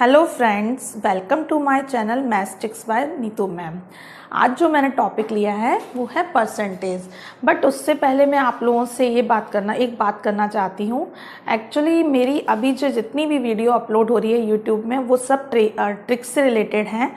Hello friends, welcome to my channel maths by Neetu ma'am. आज जो मैंने टॉपिक लिया है वो है परसेंटेज। बट उससे पहले मैं आप लोगों से एक बात करना चाहती हूँ। एक्चुअली मेरी अभी जो जितनी भी वीडियो अपलोड हो रही है यूट्यूब में वो सब ट्रिक्स से रिलेटेड हैं।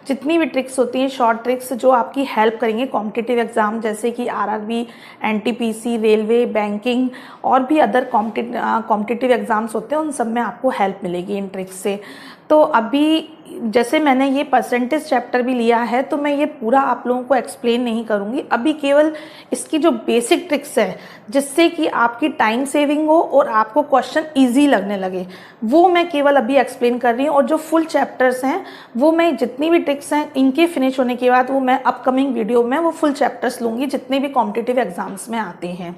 जितनी भी ट्रिक्स होती हैं, शॉर्ट ट्रिक्स जो आपकी हेल्प करेंगे कॉम्पिटिटिव एग्जाम जैसे कि आरआरबी, एनटीपीसी, रेलवे, बैंकिंग और भी अदर कॉम्पिटिटिव एग्जाम्स होते हैं, उन सब में आपको हेल्प मिलेगी इन ट्रिक्स से। तो अभी जैसे मैंने ये परसेंटेज चैप्टर भी लिया है तो मैं ये पूरा आप लोगों को एक्सप्लेन नहीं करूँगी। अभी केवल इसकी जो बेसिक ट्रिक्स है जिससे कि आपकी टाइम सेविंग हो और आपको क्वेश्चन इजी लगने लगे, वो मैं केवल अभी एक्सप्लेन कर रही हूँ। और जो फुल चैप्टर्स हैं वो मैं जितनी भी ट्रिक्स हैं इनके फिनिश होने के बाद वो मैं अपकमिंग वीडियो में वो फुल चैप्टर्स लूँगी जितने भी कॉम्पिटिटिव एग्जाम्स में आते हैं।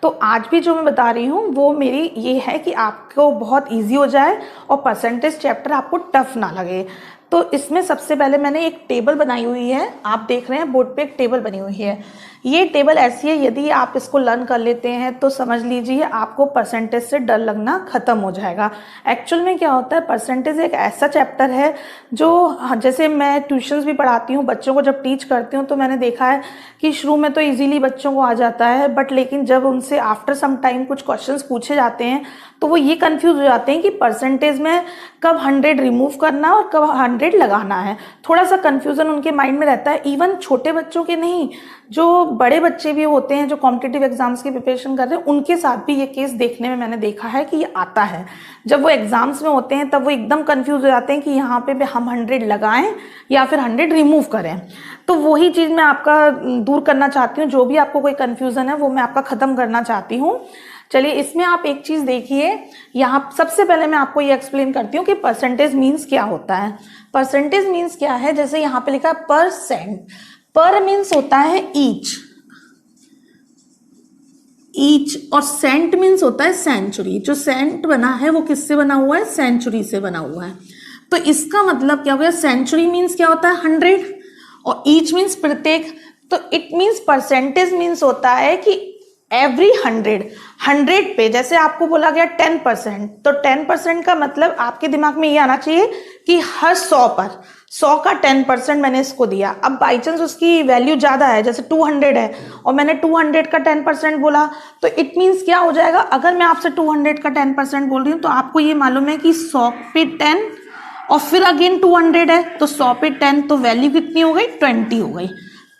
तो आज भी जो मैं बता रही हूँ वो मेरी ये है कि आपको बहुत इजी हो जाए और परसेंटेज चैप्टर आपको टफ ना लगे। तो इसमें सबसे पहले मैंने एक टेबल बनाई हुई है, आप देख रहे हैं बोर्ड पे एक टेबल बनी हुई है। ये टेबल ऐसी है, यदि आप इसको लर्न कर लेते हैं तो समझ लीजिए आपको परसेंटेज से डर लगना खत्म हो जाएगा। एक्चुअल में क्या होता है, परसेंटेज एक ऐसा चैप्टर है जो जैसे मैं ट्यूशन्स भी पढ़ाती हूँ, बच्चों को जब टीच करती हूँ तो मैंने देखा है कि शुरू में तो इजीली बच्चों को आ जाता है, बट लेकिन जब उनसे आफ्टर सम टाइम कुछ क्वेश्चंस पूछे जाते हैं तो वो ये कंफ्यूज हो जाते हैं कि परसेंटेज में कब 100 रिमूव करना और कब 100 लगाना है। थोड़ा सा कंफ्यूजन उनके माइंड में रहता है। इवन छोटे बच्चों के नहीं, जो बड़े बच्चे भी होते हैं जो कॉम्पिटिटिव एग्जाम्स की प्रिपरेशन कर रहे हैं उनके साथ भी ये केस देखने में मैंने देखा है कि ये आता है। जब वो एग्जाम्स में होते हैं तब वो एकदम कंफ्यूज हो जाते हैं कि यहाँ पे हम 100 लगाएं या फिर 100 रिमूव करें। तो वही चीज़ मैं आपका दूर करना चाहती हूँ। जो भी आपको कोई कंफ्यूजन है वो मैं आपका ख़त्म करना चाहती हूँ। चलिए, इसमें आप एक चीज़ देखिए, यहाँ सबसे पहले मैं आपको ये एक्सप्लेन करती हूँ कि परसेंटेज मीन्स क्या होता है। परसेंटेज मीन्स क्या है, जैसे यहाँ पे लिखा है परसेंट। पर मीन्स होता है ईच और सेंट मीन्स होता है सेंचुरी। जो सेंट बना है वो किससे बना हुआ है, सेंचुरी से बना हुआ है। तो इसका मतलब क्या हो गया, सेंचुरी मीन्स क्या होता है 100 और ईच मीन्स प्रत्येक। तो इट मीन्स परसेंटेज मीन्स होता है कि एवरी 100 पे, जैसे आपको बोला गया 10%, तो 10% का मतलब आपके दिमाग में ये आना चाहिए कि हर 100 पर 100 का 10% मैंने इसको दिया। अब बाई चांस उसकी वैल्यू ज़्यादा है, जैसे 200 है और मैंने 200 का 10% बोला, तो इट मीन्स क्या हो जाएगा, अगर मैं आपसे 200 का 10% बोल रही हूँ तो आपको ये मालूम है कि 100 पे 10 और फिर अगेन 200 है तो 100 पे 10, तो वैल्यू कितनी हो गई, 20 हो गई।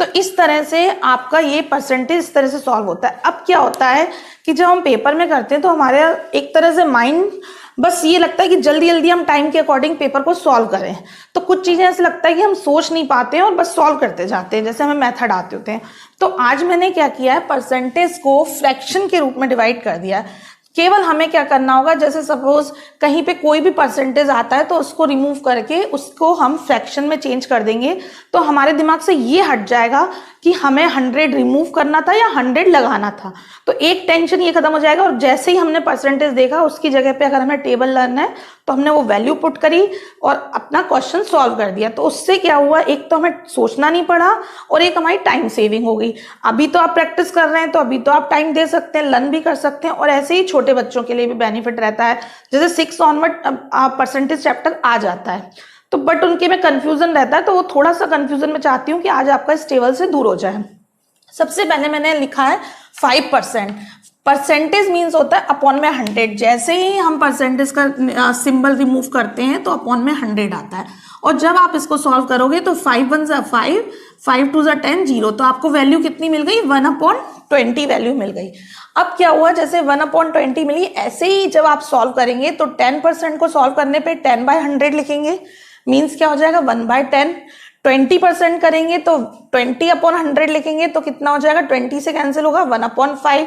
तो इस तरह से आपका ये परसेंटेज इस तरह से सॉल्व होता है। अब क्या होता है कि जब हम पेपर में करते हैं तो हमारे एक तरह से माइंड बस ये लगता है कि जल्दी जल्दी हम टाइम के अकॉर्डिंग पेपर को सॉल्व करें। तो कुछ चीजें ऐसे लगता है कि हम सोच नहीं पाते हैं और बस सॉल्व करते जाते हैं, जैसे हमें मेथड आते होते हैं। तो आज मैंने क्या किया है, परसेंटेज को फ्रैक्शन के रूप में डिवाइड कर दिया है। केवल हमें क्या करना होगा, जैसे सपोज कहीं पे कोई भी परसेंटेज आता है तो उसको रिमूव करके उसको हम फ्रैक्शन में चेंज कर देंगे, तो हमारे दिमाग से ये हट जाएगा कि हमें 100 रिमूव करना था या 100 लगाना था। तो एक टेंशन ये खत्म हो जाएगा। और जैसे ही हमने परसेंटेज देखा उसकी जगह पे अगर हमें टेबल लर्न है तो हमने वो वैल्यू पुट करी और अपना क्वेश्चन सॉल्व कर दिया। तो उससे क्या हुआ, एक तो हमें सोचना नहीं पड़ा और एक हमारी टाइम सेविंग हो गई। अभी तो आप प्रैक्टिस कर रहे हैं तो अभी तो आप टाइम दे सकते हैं, लर्न भी कर सकते हैं, और ऐसे ही छोटे बच्चों के लिए भी बेनिफिट रहता है। जैसे 6 ऑनवर्ड परसेंटेज चैप्टर आ जाता है तो बट उनके में कंफ्यूजन रहता है, तो वो थोड़ा सा कंफ्यूजन में चाहती हूँ कि आज आपका इस टेबल से दूर हो जाए। सबसे पहले मैंने लिखा है 5%। परसेंटेज मीन्स होता है अपॉन में 100। जैसे ही हम परसेंटेज का सिंबल रिमूव करते हैं तो अपॉन में 100 आता है। और जब आप इसको सॉल्व करोगे तो 5 1 ज़ा 5, 5 2 ज़ा 10, 0, तो आपको वैल्यू कितनी मिल गई, 1/20 वैल्यू मिल गई। अब क्या हुआ, जैसे 1/20 मिली, ऐसे ही जब आप सॉल्व करेंगे तो 10% को सॉल्व करने पे 10/100 लिखेंगे, मीन्स क्या हो जाएगा 1/10। 20% करेंगे तो 20/100 लिखेंगे तो कितना हो जाएगा, 20 से कैंसिल होगा 1/5।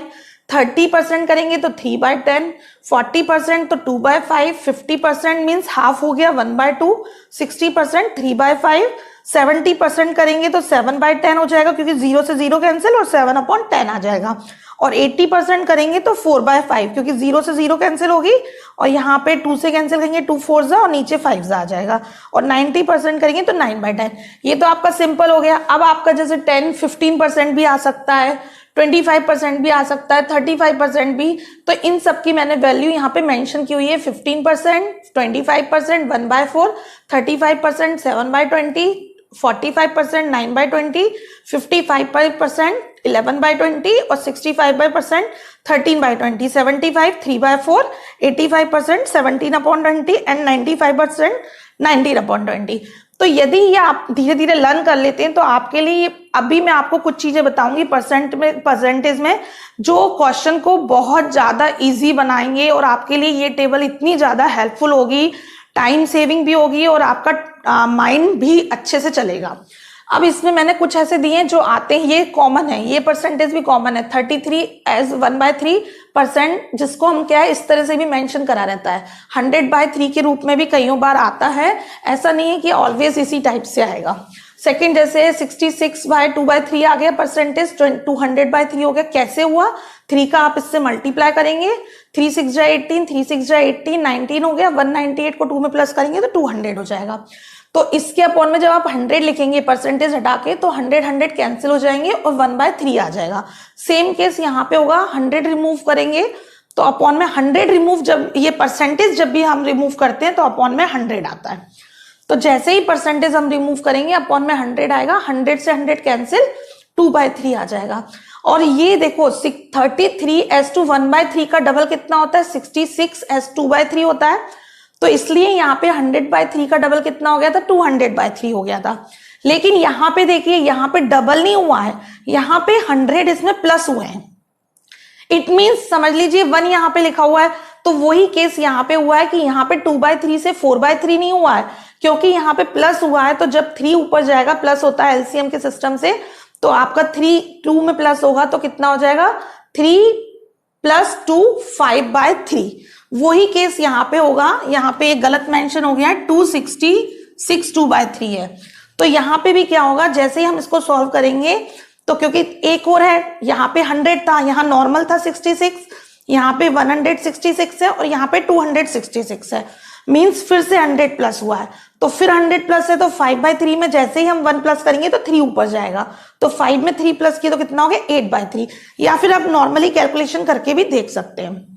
30% करेंगे तो 3/10, 40% तो 2/5, 50% मीन्स हाफ हो गया 1/2, 60% 3/5, 70% करेंगे तो 7/10 हो जाएगा क्योंकि 0 से 0 कैंसिल और 7/10 आ जाएगा। और 80% करेंगे तो 4/5 क्योंकि 0 से 0 कैंसिल होगी और यहाँ पे 2 से कैंसिल करेंगे, 2 4 जा और नीचे 5 जा आ जाएगा। और 90% करेंगे तो 9/10। ये तो आपका सिंपल हो गया। अब आपका जैसे 10-15% भी आ सकता है, 25% भी आ सकता है, 35% भी। तो इन सब की मैंने वैल्यू यहाँ पे मेंशन की हुई है, 15%, 25%, 1/4, 35%, 7/20, 45%, 9/20, 55%, 11/20 और 65% 13/20, 75 3/4, 85% 17/20 एंड 95% 19/20। तो यदि ये आप धीरे धीरे लर्न कर लेते हैं तो आपके लिए अभी मैं आपको कुछ चीजें बताऊंगी परसेंटेज में जो क्वेश्चन को बहुत ज्यादा इजी बनाएंगे और आपके लिए ये टेबल इतनी ज्यादा हेल्पफुल होगी, टाइम सेविंग भी होगी और आपका माइंड भी अच्छे से चलेगा। अब इसमें मैंने कुछ ऐसे दिए हैं जो आते हैं, ये कॉमन है, ये परसेंटेज भी कॉमन है, 33 एज 1/3%, जिसको हम क्या है इस तरह से भी मेंशन करा रहता है, 100/3 के रूप में भी कईयों बार आता है, ऐसा नहीं है कि ऑलवेज इसी टाइप से आएगा। सेकंड जैसे 66/2/3 आ गया परसेंटेज, 200/3 हो गया, कैसे हुआ, 3 का आप इससे मल्टीप्लाई करेंगे, 3 6 18, 3 6 18, 19 हो गया, 198 को 2 में प्लस करेंगे तो 200 हो जाएगा। तो इसके अपॉन में जब आप 100 लिखेंगे परसेंटेज हटा के तो 100 कैंसिल हो जाएंगे और 1/3 आ जाएगा। सेम केस यहाँ पे होगा, 100 रिमूव करेंगे तो अपॉन में 100 रिमूव, जब ये परसेंटेज जब भी हम रिमूव करते हैं तो अपॉन में 100 आता है। तो जैसे ही परसेंटेज हम रिमूव करेंगे अपॉन में 100 आएगा, 100 से 100 कैंसिल, 2/3 आ जाएगा। और ये देखो 33:1/3 का डबल कितना होता है, 66:2/3 होता है। तो इसलिए यहाँ पे 100/3 का डबल कितना हो गया था, 200/3 हो गया था। लेकिन यहाँ पे देखिए, यहाँ पे डबल नहीं हुआ है, यहाँ पे 100 इसमें प्लस हुए हैं। इट मीन्स समझ लीजिए 1 यहाँ पे लिखा हुआ है, तो वही केस यहाँ पे हुआ है कि यहाँ पे 2/3 से 4/3 नहीं हुआ है, क्योंकि यहाँ पे प्लस हुआ है। तो जब 3 ऊपर जाएगा, प्लस होता है एलसीएम के सिस्टम से, तो आपका 2 में प्लस होगा तो कितना हो जाएगा, 3 + 2 5/3। वही केस यहाँ पे होगा, यहाँ पे एक गलत मेंशन हो गया है, 266 2/3 है। तो यहाँ पे भी क्या होगा, जैसे ही हम इसको सॉल्व करेंगे तो क्योंकि एक और है, यहाँ पे 100 था, यहाँ नॉर्मल था 66, यहाँ पे 166 है और यहाँ पे 266 है, मीन्स फिर से 100 प्लस हुआ है। तो फिर 100 प्लस है तो 5/3 में जैसे ही हम 1 प्लस करेंगे तो 3 ऊपर जाएगा, तो 5 में 3 प्लस किया तो कितना हो गया, 8/3। या फिर आप नॉर्मली कैलकुलेशन करके भी देख सकते हैं।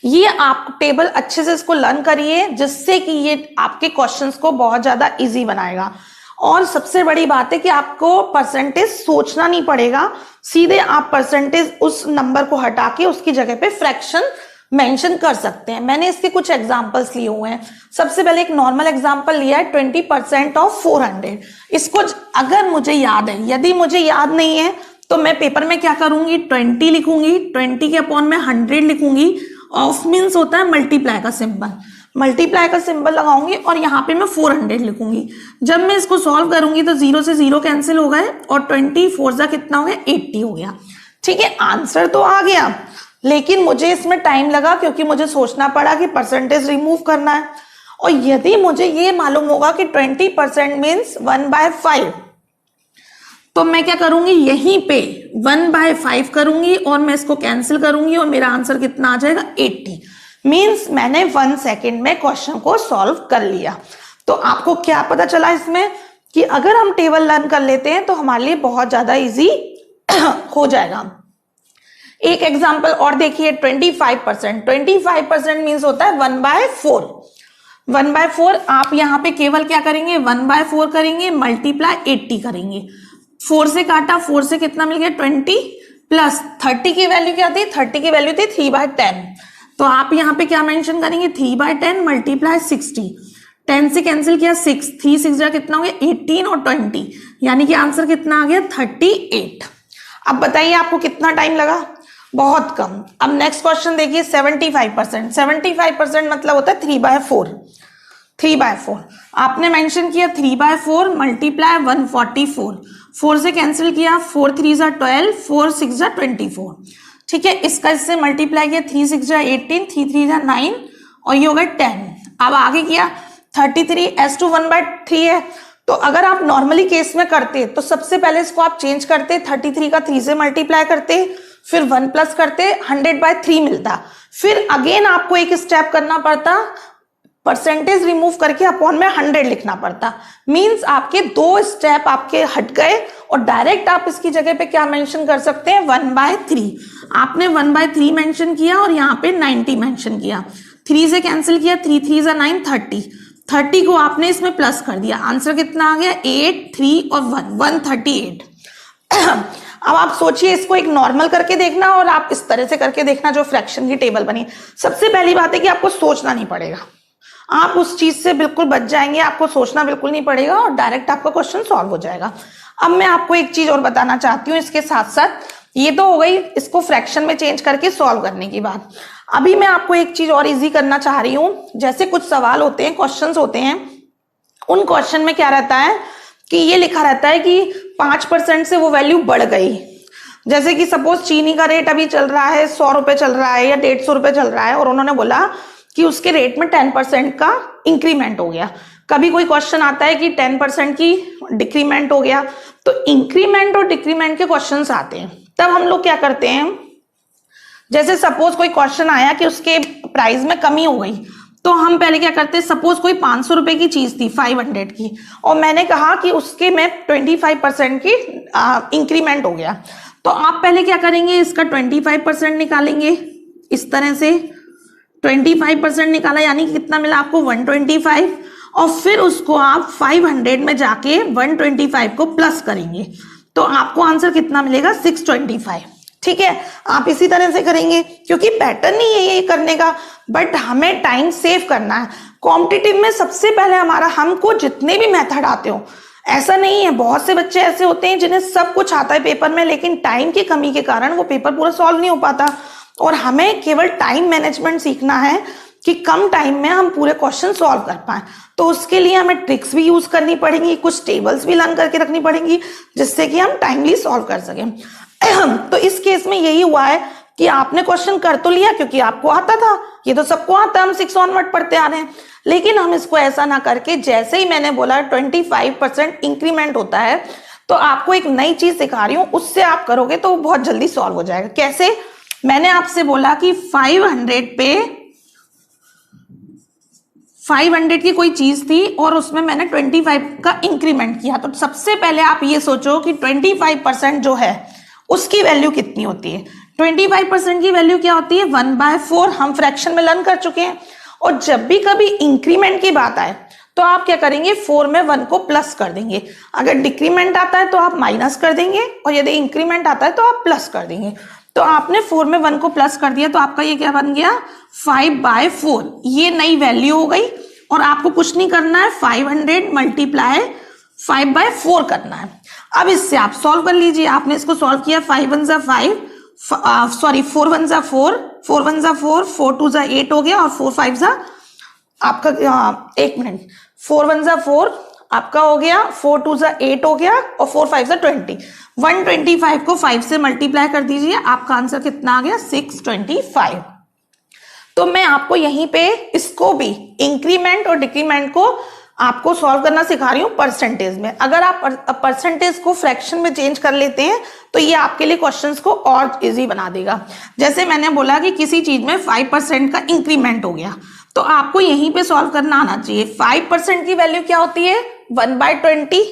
ये आप टेबल अच्छे से इसको लर्न करिए, जिससे कि ये आपके क्वेश्चंस को बहुत ज्यादा इजी बनाएगा। और सबसे बड़ी बात है कि आपको परसेंटेज सोचना नहीं पड़ेगा, सीधे आप परसेंटेज उस नंबर को हटा के उसकी जगह पे फ्रैक्शन मेंशन कर सकते हैं। मैंने इसके कुछ एग्जांपल्स लिए हुए हैं। सबसे पहले एक नॉर्मल एग्जांपल लिया है, 20% ऑफ 400। इसको अगर मुझे याद है, यदि मुझे याद नहीं है तो मैं पेपर में क्या करूंगी, 20 लिखूंगी, 20 के अपॉन में 100 लिखूंगी। ऑफ मीन्स होता है मल्टीप्लाई का सिंबल, मल्टीप्लाई का सिंबल लगाऊंगी और यहाँ पे मैं 400 लिखूंगी। जब मैं इसको सॉल्व करूंगी तो 0 से 0 कैंसिल हो गए और 24 कितना हो गया, 80 हो गया। ठीक है, आंसर तो आ गया, लेकिन मुझे इसमें टाइम लगा क्योंकि मुझे सोचना पड़ा कि परसेंटेज रिमूव करना है। और यदि मुझे ये मालूम होगा कि 20% मीन्स 1/5, तो मैं क्या करूंगी, यहीं पे 1/5 करूंगी और मैं इसको कैंसिल करूंगी और मेरा आंसर कितना आ जाएगा, 80। मीन्स मैंने 1 सेकेंड में क्वेश्चन को सॉल्व कर लिया। तो आपको क्या पता चला इसमें कि अगर हम टेबल लर्न कर लेते हैं तो हमारे लिए बहुत ज्यादा इजी हो जाएगा। एक एग्जांपल और देखिए, 25% मीन्स होता है 1/4। 1/4 आप यहाँ पे केवल क्या करेंगे, 1/4 करेंगे, मल्टीप्लाई 80 करेंगे। 4 से काटा, 4 से कितना मिल गया, 20 प्लस 30 की वैल्यू क्या थी, 30 की वैल्यू थी 3/10। तो आप यहाँ पे क्या मेंशन करेंगे, 3/10 मल्टीप्लाई 60। 10 से कैंसिल किया, 6, 3 6 जा कितना हो गया, 18 और 20, यानी कि आंसर कितना आ गया, 38। अब बताइए आपको कितना टाइम लगा, बहुत कम। अब नेक्स्ट क्वेश्चन देखिए, 75%। 75% मतलब होता है 3/4। 3/4 आपने मेंशन किया, 3/4 मल्टीप्लाई 144। 4 से कैंसिल किया, 4 3 जा 12, 4 6 जा 24। ठीक है, इसका इससे मल्टीप्लाई किया, 3 6 जा 18, 3 3 जा 9 और ये हो गया 10। अब आगे किया, 33:1/3 है। तो अगर आप नॉर्मली केस में करते तो सबसे पहले इसको आप चेंज करते, 33 का 3 से मल्टीप्लाई करते, फिर 1 प्लस करते, 100/3 मिलता। फिर अगेन आपको एक स्टेप करना पड़ता, परसेंटेज रिमूव करके अपॉन में 100 लिखना पड़ता। मींस आपके 2 स्टेप आपके हट गए और डायरेक्ट आप इसकी जगह पे क्या मेंशन कर सकते हैं, 1/3। आपने 1/3 मेंशन किया और यहाँ पे 90 मेंशन किया, 3 से कैंसिल किया, 3 3 जा 9, 30 को आपने इसमें प्लस कर दिया। आंसर कितना आ गया, 8, 3 और 1, 138। अब आप सोचिए, इसको एक नॉर्मल करके देखना और आप इस तरह से करके देखना जो फ्रैक्शन की टेबल बनी। सबसे पहली बात है कि आपको सोचना नहीं पड़ेगा, आप उस चीज से बिल्कुल बच जाएंगे, आपको सोचना बिल्कुल नहीं पड़ेगा और डायरेक्ट आपका क्वेश्चन सॉल्व हो जाएगा। अब मैं आपको एक चीज और बताना चाहती हूँ इसके साथ साथ, ये तो हो गई इसको फ्रैक्शन में चेंज करके सॉल्व करने की बात। अभी मैं आपको एक चीज और इजी करना चाह रही हूँ। जैसे कुछ सवाल होते हैं, क्वेश्चंस होते हैं, उन क्वेश्चन में क्या रहता है कि ये लिखा रहता है कि 5% से वो वैल्यू बढ़ गई। जैसे कि सपोज चीनी का रेट अभी चल रहा है 100 रुपए चल रहा है या 150 रुपए चल रहा है और उन्होंने बोला कि उसके रेट में 10% का इंक्रीमेंट हो गया। कभी कोई क्वेश्चन आता है कि 10% की डिक्रीमेंट हो गया, तो इंक्रीमेंट और डिक्रीमेंट के क्वेश्चंस आते हैं। तब हम लोग क्या करते हैं, जैसे सपोज कोई क्वेश्चन आया कि उसके प्राइस में कमी हो गई, तो हम पहले क्या करते हैं, सपोज कोई 500 रुपए की चीज थी 500 की और मैंने कहा कि उसके में 25% की इंक्रीमेंट हो गया, तो आप पहले क्या करेंगे, इसका 25% निकालेंगे। इस तरह से 25% निकाला यानी कितना मिला आपको, 125, और फिर उसको आप 500 में जाके 125 को प्लस करेंगे, तो आपको आंसर कितना मिलेगा, 625। ठीक है, आप इसी तरह से करेंगे क्योंकि पैटर्न ही है ये करने का, बट हमें टाइम सेव करना है। कॉम्पिटिटिव में सबसे पहले हमारा, हमको जितने भी मेथड आते हो, ऐसा नहीं है, बहुत से बच्चे ऐसे होते हैं जिन्हें सब कुछ आता है पेपर में, लेकिन टाइम की कमी के कारण वो पेपर पूरा सॉल्व नहीं हो पाता। और हमें केवल टाइम मैनेजमेंट सीखना है कि कम टाइम में हम पूरे क्वेश्चन सॉल्व कर पाए। तो उसके लिए हमें ट्रिक्स भी यूज करनी पड़ेंगी, कुछ टेबल्स भी लर्न करके रखनी पड़ेंगी जिससे कि हम टाइमली सॉल्व कर सकें। तो इस केस में यही हुआ है कि आपने क्वेश्चन कर तो लिया क्योंकि आपको आता था, ये तो सबको आता है, हम 6 ऑनवर्ड पढ़ते आ रहे हैं, लेकिन हम इसको ऐसा ना करके, जैसे ही मैंने बोला 25% इंक्रीमेंट होता है, तो आपको एक नई चीज सिखा रही हूं, उससे आप करोगे तो बहुत जल्दी सॉल्व हो जाएगा। कैसे, मैंने आपसे बोला कि 500 पे 500 की कोई चीज थी और उसमें मैंने 25 का इंक्रीमेंट किया, तो सबसे पहले आप ये सोचो कि 25% जो है उसकी वैल्यू कितनी होती है। 25% की वैल्यू क्या होती है, 1/4। हम फ्रैक्शन में लर्न कर चुके हैं। और जब भी कभी इंक्रीमेंट की बात आए तो आप क्या करेंगे, 4 में 1 को प्लस कर देंगे। अगर डिक्रीमेंट आता है तो आप माइनस कर देंगे और यदि इंक्रीमेंट आता है तो आप प्लस कर देंगे। तो आपने 4 में 1 को प्लस कर दिया तो आपका ये क्या बन गया, 5/4। ये नई वैल्यू हो गई और आपको कुछ नहीं करना है, 500 मल्टीप्लाई 5/4 करना है। अब इससे आप सॉल्व कर लीजिए। आपने इसको सॉल्व किया, 5 1 जा 5, सॉरी 4 1 जा 4, 4 1 जा 4, 4 2 जा 8 हो गया और 4 5 जा आपका 1 मिनट, 4 1 जा 4 आपका हो गया, 4 2 जा 8 हो गया और 4 5 जा 20। 125 को 5 से मल्टीप्लाई कर दीजिए, आपका आंसर कितना आ गया, 625। तो मैं आपको यहीं पे इसको भी इंक्रीमेंट और डिक्रीमेंट को आपको सॉल्व करना सिखा रही हूँ परसेंटेज में। अगर आप परसेंटेज को फ्रैक्शन में चेंज कर लेते हैं तो ये आपके लिए क्वेश्चंस को और इजी बना देगा। जैसे मैंने बोला कि किसी चीज में 5% का इंक्रीमेंट हो गया, तो आपको यहीं पे सॉल्व करना आना चाहिए। 5% की वैल्यू क्या होती है, 1/20,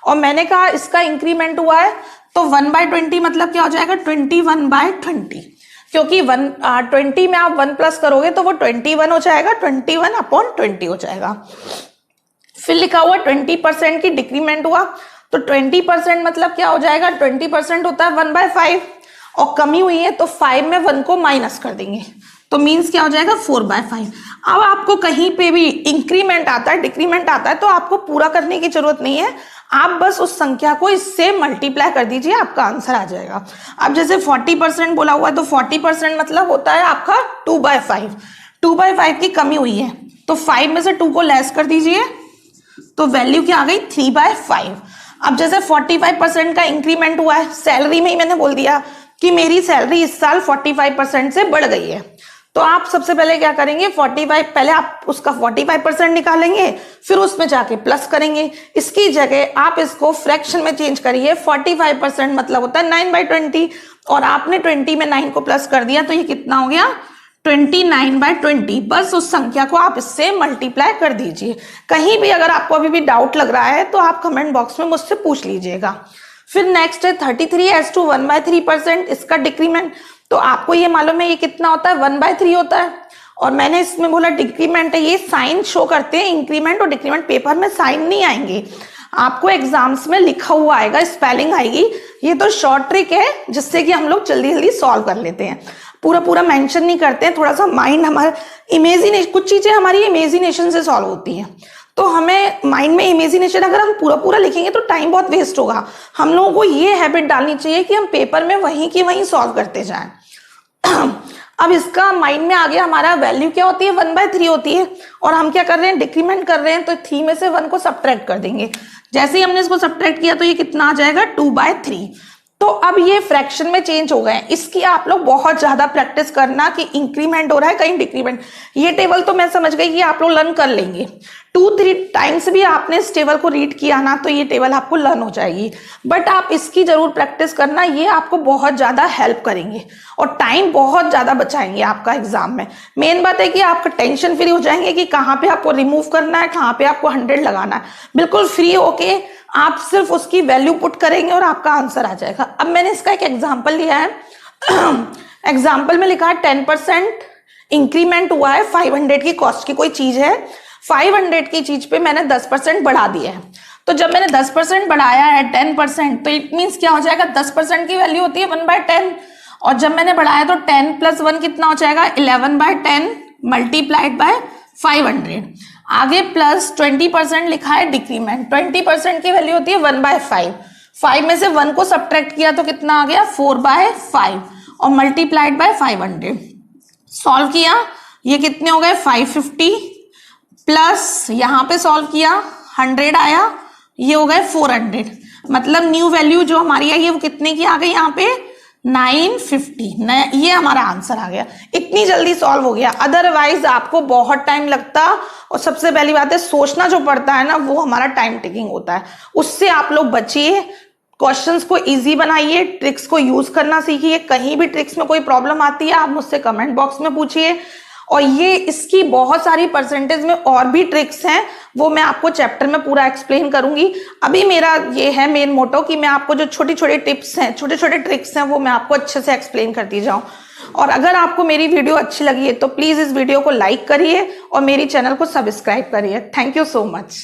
और मैंने कहा इसका इंक्रीमेंट हुआ है तो 1/20 मतलब क्या हो जाएगा, 21/20, क्योंकि 20 में आप 1 प्लस करोगे तो वो 21 हो जाएगा, 21/20 हो जाएगा। फिर लिखा हुआ 20% की डिक्रीमेंट हुआ, तो 20% मतलब क्या हो जाएगा, 20% होता है 1/5, और कमी हुई है तो 5 में 1 को माइनस कर देंगे, तो मीन्स क्या हो जाएगा, 4/5। अब आपको कहीं पे भी इंक्रीमेंट आता है, डिक्रीमेंट आता है, तो आपको पूरा करने की जरूरत नहीं है, आप बस उस संख्या को इससे मल्टीप्लाई कर दीजिए, आपका आंसर आ जाएगा। अब जैसे 40% बोला हुआ है, तो 40% मतलब होता है आपका 2/5। 2/5 की कमी हुई है तो 5 में से 2 को लेस कर दीजिए, तो वैल्यू क्या आ गई, 3/5। अब जैसे 45% का इंक्रीमेंट हुआ है, सैलरी में ही मैंने बोल दिया कि मेरी सैलरी इस साल 45% से बढ़ गई है, तो आप सबसे पहले क्या करेंगे, 45 पहले आप उसका 45% निकालेंगे, फिर उसमें जाके प्लस करेंगे। इसकी जगह आप इसको फ्रैक्शन में चेंज करिए, 45% मतलब होता है 9/20, और आपने 20 में 9 को प्लस कर दिया तो ये कितना हो गया, 29/20, बस उस संख्या को आप इससे मल्टीप्लाई कर दीजिए। कहीं भी अगर आपको अभी भी डाउट लग रहा है तो आप कमेंट बॉक्स में मुझसे पूछ लीजिएगा। फिर नेक्स्ट है 33s/1/3%, इसका डिक्रीमेंट। तो आपको ये मालूम है ये कितना होता है, 1/3 होता है। और मैंने इसमें बोला डिक्रीमेंट है, ये साइन शो करते हैं, इंक्रीमेंट और डिक्रीमेंट पेपर में साइन नहीं आएंगे, आपको एग्जाम्स में लिखा हुआ आएगा, स्पेलिंग आएगी। ये तो शॉर्ट ट्रिक है जिससे कि हम लोग जल्दी जल्दी सॉल्व कर लेते हैं, पूरा पूरा मेंशन नहीं करते हैं। थोड़ा सा माइंड हमारा इमेजिनेशन, कुछ चीजें हमारी इमेजिनेशन से सॉल्व होती हैं, तो हमें माइंड में इमेजिनेशन, अगर हम पूरा पूरा लिखेंगे तो टाइम बहुत वेस्ट होगा। हम लोगों को ये हैबिट डालनी चाहिए कि हम पेपर में वहीं की वहीं सॉल्व करते जाएं। अब इसका माइंड में आ गया, हमारा वैल्यू क्या होती है, 1/3 होती है, और हम क्या कर रहे हैं, डिक्रीमेंट कर रहे हैं, तो 3 में से 1 को सब्ट्रैक्ट कर देंगे। जैसे ही हमने इसको सब्ट्रैक्ट किया तो ये कितना आ जाएगा, 2/3। तो अब ये फ्रैक्शन में चेंज हो गए। इसकी आप लोग बहुत ज्यादा प्रैक्टिस करना कि इंक्रीमेंट हो रहा है कहीं डिक्रीमेंट। ये टेबल तो मैं समझ गई कि आप लोग लर्न कर लेंगे, 2-3 टाइम्स भी आपने इस टेबल को रीड किया ना तो ये टेबल आपको लर्न हो जाएगी। बट आप इसकी जरूर प्रैक्टिस करना, ये आपको बहुत ज्यादा हेल्प करेंगे और टाइम बहुत ज्यादा बचाएंगे आपका एग्जाम में। मेन बात है कि आपका टेंशन फ्री हो जाएंगे कि कहाँ पे आपको रिमूव करना है, कहाँ पे आपको 100 लगाना है। बिल्कुल फ्री होके आप सिर्फ उसकी वैल्यू पुट करेंगे और आपका आंसर आ जाएगा। अब मैंने इसका एक एग्जाम्पल लिया है। एग्जाम्पल में लिखा है 10% इंक्रीमेंट हुआ है 500 की कॉस्ट की कोई चीज है, 500 की चीज पे मैंने 10% बढ़ा दिया है। तो जब मैंने 10% बढ़ाया है 10%, तो इट मीन्स क्या हो जाएगा, 10% की वैल्यू होती है 1/10, और जब मैंने बढ़ाया तो 10 + 1 कितना हो जाएगा, 11/10 मल्टीप्लाइड बाय 500। आगे प्लस 20% लिखा है डिक्रीमेंट, 20% की वैल्यू होती है 1/5, 5 में से 1 को सब्ट्रैक्ट किया तो कितना आ गया, 4/5 और मल्टीप्लाइड बाय 500। सॉल्व किया, ये कितने हो गए, 550 प्लस यहां पे सॉल्व किया 100 आया, ये हो गए 400। मतलब न्यू वैल्यू जो हमारी आई है वो कितने की आ गई, यहाँ पे 950। ये हमारा आंसर आ गया, इतनी जल्दी सॉल्व हो गया। अदरवाइज आपको बहुत टाइम लगता, और सबसे पहली बात है सोचना जो पड़ता है ना, वो हमारा टाइम टेकिंग होता है। उससे आप लोग बचिए, क्वेश्चंस को इजी बनाइए, ट्रिक्स को यूज करना सीखिए। कहीं भी ट्रिक्स में कोई प्रॉब्लम आती है आप मुझसे कमेंट बॉक्स में पूछिए। और ये इसकी बहुत सारी परसेंटेज में और भी ट्रिक्स हैं, वो मैं आपको चैप्टर में पूरा एक्सप्लेन करूंगी। अभी मेरा ये है मेन मोटो कि मैं आपको जो छोटी छोटी टिप्स हैं, छोटे छोटे ट्रिक्स हैं, वो मैं आपको अच्छे से एक्सप्लेन करती जाऊं। और अगर आपको मेरी वीडियो अच्छी लगी है तो प्लीज इस वीडियो को लाइक करिए और मेरी चैनल को सब्सक्राइब करिए। Thank you so much.